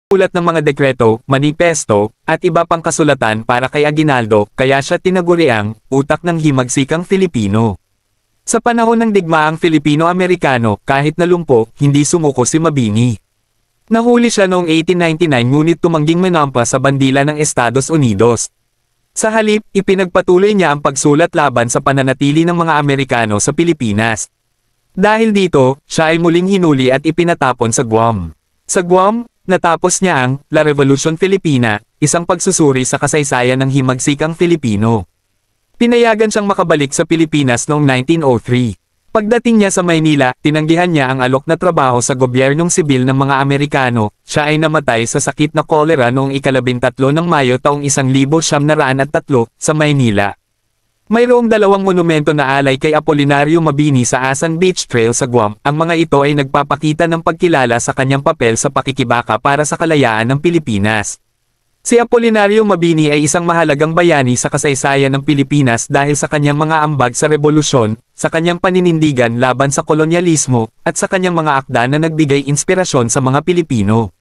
ulat ng mga dekreto, manipesto, at iba pang kasulatan para kay Aguinaldo, kaya siya tinaguriang utak ng himagsikang Filipino. Sa panahon ng digmaang Filipino-Amerikano, kahit nalumpo, hindi sumuko si Mabini. Nahuli siya noong 1899 ngunit tumangging manampa sa bandila ng Estados Unidos. Sa halip, ipinagpatuloy niya ang pagsulat laban sa pananatili ng mga Amerikano sa Pilipinas. Dahil dito, siya ay muling hinuli at ipinatapon sa Guam. Sa Guam, natapos niya ang La Revolution Filipina, isang pagsusuri sa kasaysayan ng himagsikang Filipino. Pinayagan siyang makabalik sa Pilipinas noong 1903. Pagdating niya sa Maynila, tinanggihan niya ang alok na trabaho sa gobyernong sibil ng mga Amerikano. Siya ay namatay sa sakit na kolera noong ika-13 ng Mayo taong 1903 sa Maynila. Mayroong 2 monumento na alay kay Apolinario Mabini sa Asan Beach Trail sa Guam. Ang mga ito ay nagpapakita ng pagkilala sa kanyang papel sa pakikibaka para sa kalayaan ng Pilipinas. Si Apolinario Mabini ay isang mahalagang bayani sa kasaysayan ng Pilipinas dahil sa kanyang mga ambag sa rebolusyon, sa kanyang paninindigan laban sa kolonyalismo, at sa kanyang mga akda na nagbigay inspirasyon sa mga Pilipino.